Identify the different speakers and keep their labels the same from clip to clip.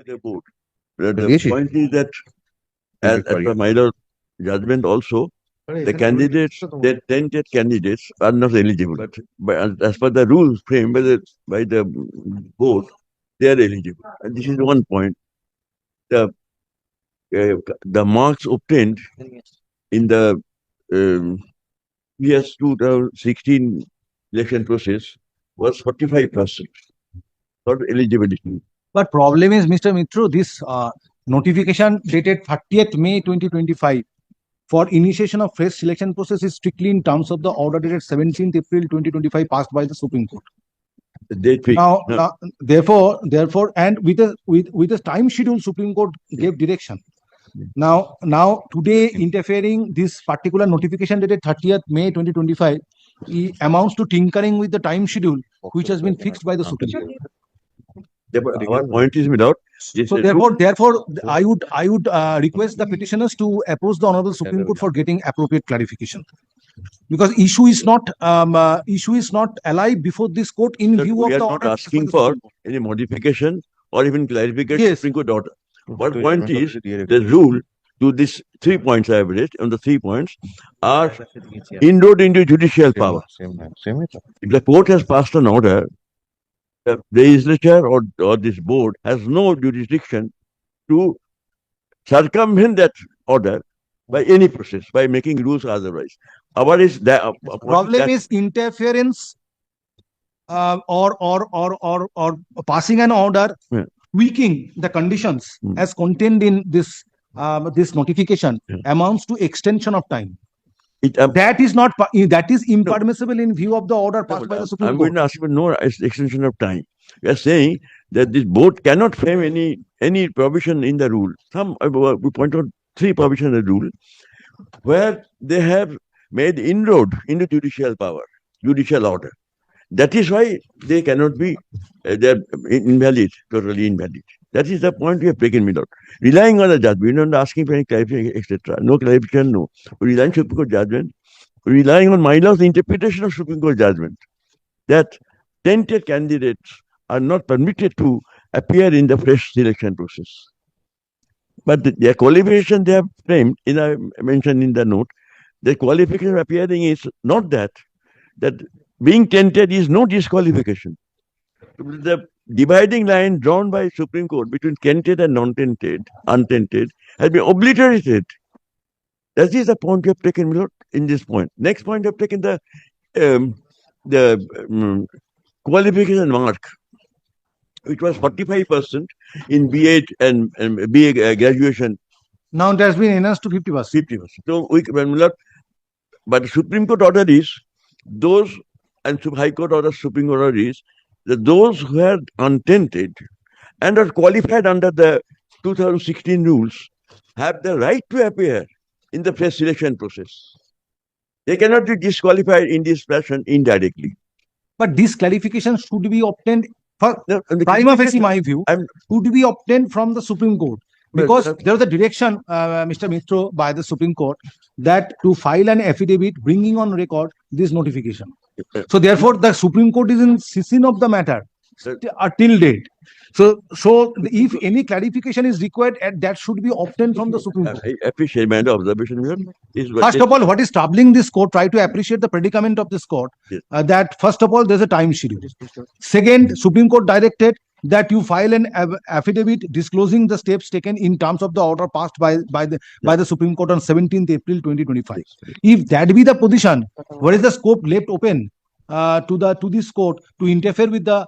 Speaker 1: the board. The point is that, as per my lord judgment also, the candidates, the tainted candidates are not eligible. But as per the rules framed by the board, they are eligible. And this is one point. The the marks obtained in the um, years 2016 election process was 45%, not eligibility.
Speaker 2: But problem is, Mr. Mitro, this notification dated 30th May 2025 for initiation of fresh selection process is strictly in terms of the order dated 17th April 2025 passed by the Supreme Court.
Speaker 1: The date fixed.
Speaker 2: Now, therefore, and with a time schedule, Supreme Court gave direction. Now, today interfering this particular notification dated 30th May 2025 amounts to tinkering with the time schedule which has been fixed by the Supreme Court.
Speaker 1: Our point is without.
Speaker 2: So therefore, I would request the petitioners to approach the Honorable Supreme Court for getting appropriate clarification, because issue is not alive before this court in view of
Speaker 1: we are
Speaker 2: the
Speaker 1: not
Speaker 2: order
Speaker 1: asking for any modification or even clarification.
Speaker 2: Yes.
Speaker 1: Supreme Court order. One point is the rule to these 3 points I have raised on the 3 points are inroad into judicial power. If the court has passed an order, the legislature or this board has no jurisdiction to circumvent that order by any process, by making rules or otherwise. Our is the
Speaker 2: problem is interference or passing an order tweaking the conditions as contained in this notification amounts to extension of time. That is impermissible in view of the order passed by the Supreme Court.
Speaker 1: I'm going to ask you for no extension of time. We are saying that this board cannot frame any provision in the rule. We point out 3 provisions in the rule where they have made inroad into judicial power, judicial order. That is why they cannot be, they're invalid, totally invalid. That is the point we have taken, my lord. Relying on the judgment, we're not asking for any clarification, etc. No clarification, no. We're relying on Supreme Court judgment. We're relying on my lord's interpretation of Supreme Court judgment that tainted candidates are not permitted to appear in the fresh selection process. But their qualification they have framed, I mentioned in the note, the qualification of appearing is not that being tainted is no disqualification. The dividing line drawn by Supreme Court between tainted and non-tainted, untainted, has been obliterated. That is the point we have taken, my lord, in this point. Next point we have taken the qualification mark, which was 45% in B.A. and BA graduation.
Speaker 2: Now it has been enhanced to 50%.
Speaker 1: 50%. So but the Supreme Court order is those, and High Court order, Supreme Court order is that those who are untainted and are qualified under the 2016 rules have the right to appear in the fresh selection process. They cannot be disqualified in this fashion indirectly.
Speaker 2: But this clarification should be obtained for prima facie, my view, should be obtained from the Supreme Court. Because there was a direction, Mr. Mitro, by the Supreme Court that to file an affidavit bringing on record this notification. So therefore, the Supreme Court is in session of the matter till date. So if any clarification is required, that should be obtained from the Supreme Court.
Speaker 1: I appreciate my observation.
Speaker 2: First of all, what is troubling this court, try to appreciate the predicament of this court, that first of all, there's a time schedule. Second, Supreme Court directed that you file an affidavit disclosing the steps taken in terms of the order passed by the Supreme Court on 17th April 2025. If that be the position, what is the scope left open to this court to interfere with the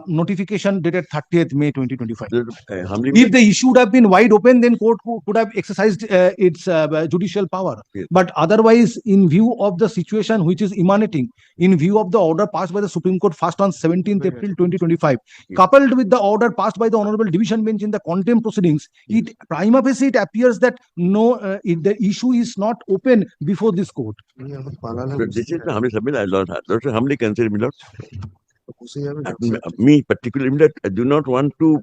Speaker 2: notification dated 30th May 2025? If the issue would have been wide open, then court could have exercised its judicial power.
Speaker 1: Yes.
Speaker 2: But otherwise, in view of the situation which is emanating, in view of the order passed by the Supreme Court first on 17th April 2025, coupled with the order passed by the Honorable Division Bench in the contempt proceedings, it prima facie it appears that the issue is not open before this court.
Speaker 1: This is humbly consider, my lord. Me particularly, I do not want to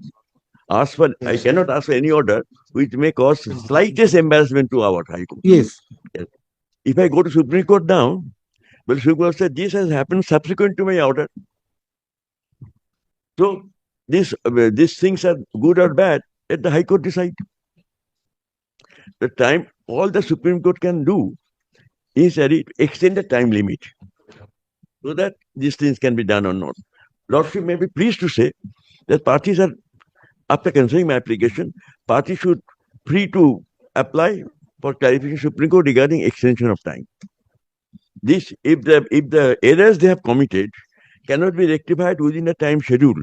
Speaker 1: ask for, I cannot ask for any order which may cause slightest embarrassment to our High Court.
Speaker 2: Yes.
Speaker 1: If I go to Supreme Court now, well, Supreme Court said this has happened subsequent to my order. So these things are good or bad, let the High Court decide. The time, all the Supreme Court can do is extend the time limit so that these things can be done or not. Lordship may be pleased to say that parties are, after considering my application, parties should free to apply for clarification Supreme Court regarding extension of time. This, if the errors they have committed cannot be rectified within a time schedule,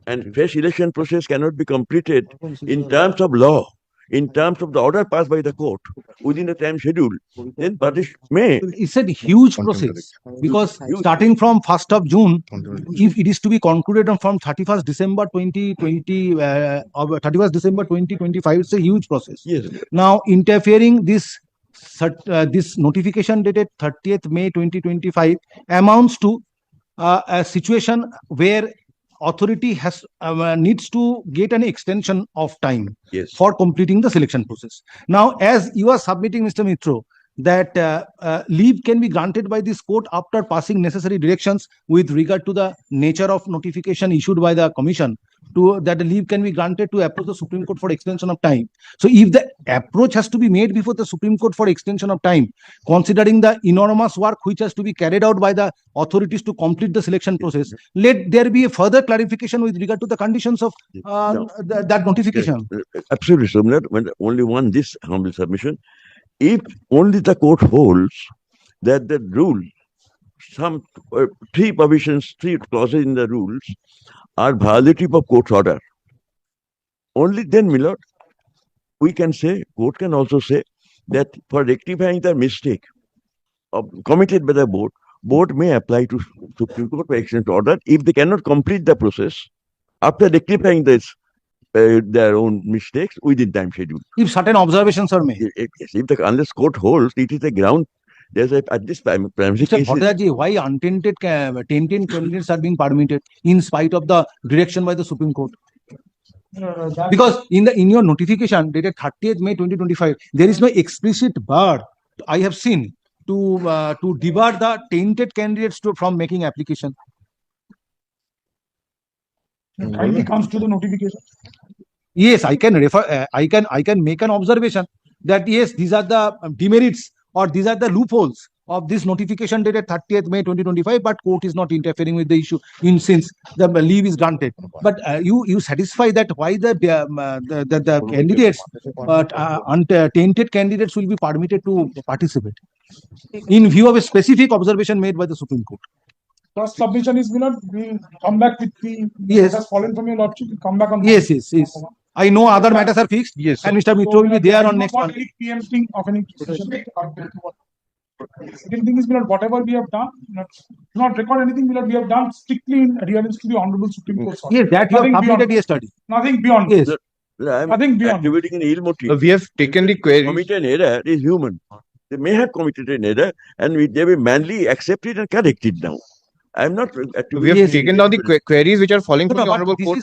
Speaker 1: and fresh election process cannot be completed in terms of law, in terms of the order passed by the court within the time schedule, then parties may.
Speaker 2: It's a huge process because starting from 1st of June, if it is to be concluded on from 31st December 2020 or 31st December 2025, it's a huge process.
Speaker 1: Yes.
Speaker 2: Now interfering this notification dated 30th May 2025 amounts to a situation where authority has needs to get an extension of time
Speaker 1: Yes.
Speaker 2: for completing the selection process. Now, as you are submitting, Mr. Mitro, that leave can be granted by this court after passing necessary directions with regard to the nature of notification issued by the commission, to that the leave can be granted to approach the Supreme Court for extension of time. So if the approach has to be made before the Supreme Court for extension of time, considering the enormous work which has to be carried out by the authorities to complete the selection process, let there be a further clarification with regard to the conditions of that notification.
Speaker 1: Absolutely, Somnath. When only one this humble submission. If only the court holds that the rule, some three provisions, three clauses in the rules are violative of court's order, only then, my lord, we can say, court can also say that for rectifying the mistake committed by the board may apply to Supreme Court for extension order if they cannot complete the process after rectifying this their own mistakes within time schedule.
Speaker 2: If certain observations are made.
Speaker 1: Yes, if unless court holds, it is a ground. There's at this primary
Speaker 2: Mr. Bhattacharyya, why untainted tainted candidates are being permitted in spite of the direction by the Supreme Court? Because in your notification dated 30th May 2025, there is no explicit bar I have seen to debar the tainted candidates from making application.
Speaker 3: Kindly comes to the notification.
Speaker 2: Yes, I can refer. I can make an observation that yes, these are the demerits or these are the loopholes of this notification dated 30th May 2025, but court is not interfering with the issue since the leave is granted. But you satisfy that why the candidates, tainted candidates will be permitted to participate in view of a specific observation made by the Supreme Court.
Speaker 3: First submission is we'll come back with the
Speaker 2: yes
Speaker 3: has fallen from your lordship. We'll come back on
Speaker 2: yes. I know other matters are fixed.
Speaker 4: Yes,
Speaker 2: and Mr. Mitro will be there on next one.
Speaker 3: Any preempting of any decision. Second thing is, whatever we have done, not record anything. We have done strictly in adherence to the Honorable Supreme Court.
Speaker 2: Yes, that you have submitted yesterday.
Speaker 3: Nothing beyond.
Speaker 2: Yes.
Speaker 3: Nothing beyond.
Speaker 1: Activating an ill motive.
Speaker 4: we have taken the query.
Speaker 1: Commit an error is human. They may have committed an error, and they will manly accept it and correct it now. I'm not.
Speaker 4: We have taken down the queries which are falling from the Honorable Court.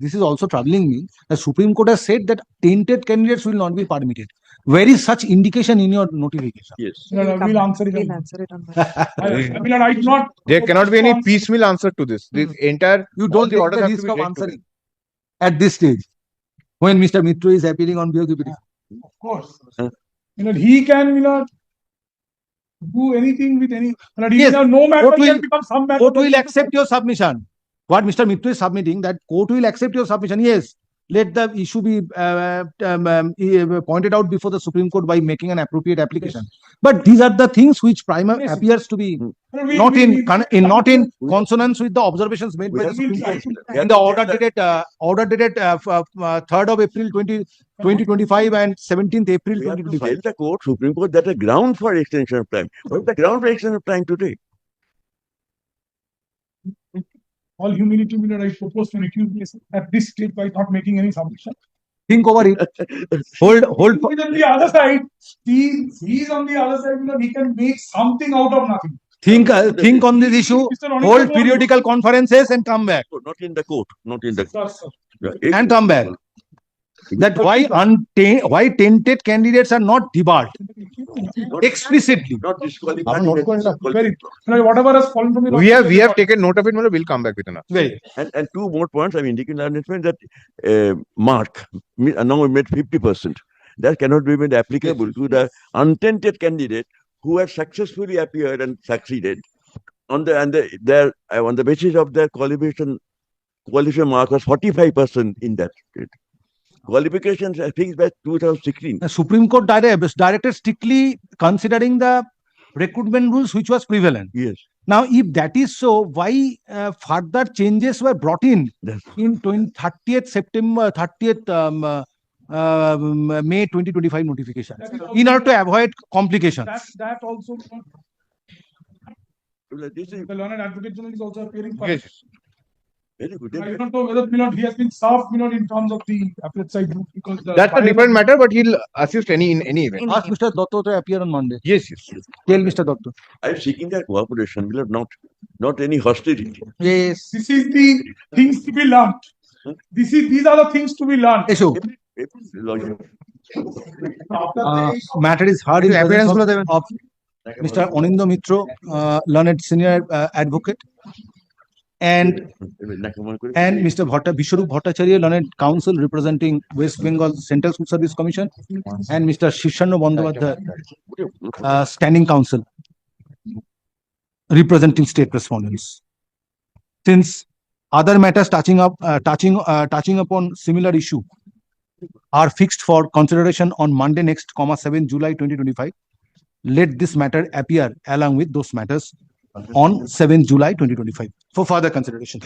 Speaker 2: This is also troubling me. The Supreme Court has said that tainted candidates will not be permitted. Where is such indication in your notification?
Speaker 1: Yes.
Speaker 3: We'll answer it.
Speaker 5: We'll answer it on
Speaker 3: I do not.
Speaker 4: There cannot be any piecemeal answer to this. This entire
Speaker 2: You don't take the risk of answering at this stage when Mr. Mitro is appealing on behalf of the petition.
Speaker 3: Of course. He can, do anything with any.
Speaker 2: Yes,
Speaker 3: no matter
Speaker 2: court will-
Speaker 3: become some matter.
Speaker 2: Court will accept your submission. What Mr. Mitro is submitting, that court will accept your submission. Yes, let the issue be pointed out before the Supreme Court by making an appropriate application. But these are the things which primary appears to be not in consonance with the observations made by the Supreme Court. In the order dated 3rd of April 2025 and 17th April
Speaker 1: We have to
Speaker 2: 2025.
Speaker 1: tell the court, Supreme Court, that a ground for extension of time. What is the ground for extension of time today?
Speaker 3: All humility, I propose to recuse myself at this stage by not making any submission.
Speaker 2: Think over it. Hold.
Speaker 3: He's on the other side. He's on the other side. He can make something out of nothing.
Speaker 2: Think on this issue. Hold periodical conferences and come back.
Speaker 1: Not in the court. Not in the
Speaker 3: Sir,
Speaker 1: court.
Speaker 2: And come back. that why tainted candidates are not debarred explicitly.
Speaker 1: Not disqualified.
Speaker 3: Very, whatever has fallen from the
Speaker 4: We have taken note of it, Mother. We'll come back with an answer.
Speaker 2: Very.
Speaker 1: And two more points I'm indicating that mark now we made 50%. That cannot be made applicable to the untainted candidate who has successfully appeared and succeeded on the basis of their qualification mark was 45% in that state. Qualifications are fixed by 2016.
Speaker 2: The Supreme Court directed strictly considering the recruitment rules which was prevalent.
Speaker 1: Yes.
Speaker 2: Now, if that is so, why further changes were brought in
Speaker 1: Yes.
Speaker 2: in 30th May 2025 notification in order to avoid complications?
Speaker 3: That also,
Speaker 1: This is
Speaker 3: the learned advocate general is also appearing for.
Speaker 4: Yes.
Speaker 1: very good.
Speaker 3: I don't know whether he has been served, in terms of the appellate side route, because
Speaker 4: That's a different matter, but he'll assist in any event.
Speaker 2: Ask Mr. Dotto to appear on Monday.
Speaker 4: Yes.
Speaker 2: Tell Mr. Dotto.
Speaker 1: I'm seeking their cooperation, not any hostility.
Speaker 2: Yes.
Speaker 3: This is the things to be learned. These are the things to be learned.
Speaker 2: So, matter is heard in presence of Mr. Onindo Mitro, learned senior advocate, and Mr. Vishwarup Bhattacharyya, learned counsel representing West Bengal Central School Service Commission, and Mr. Shishano Bandyopadhyay, standing counsel representing state respondents. Since other matters touching upon similar issue are fixed for consideration on Monday next, 7 July 2025, let this matter appear along with those matters on 7 July 2025 for further consideration.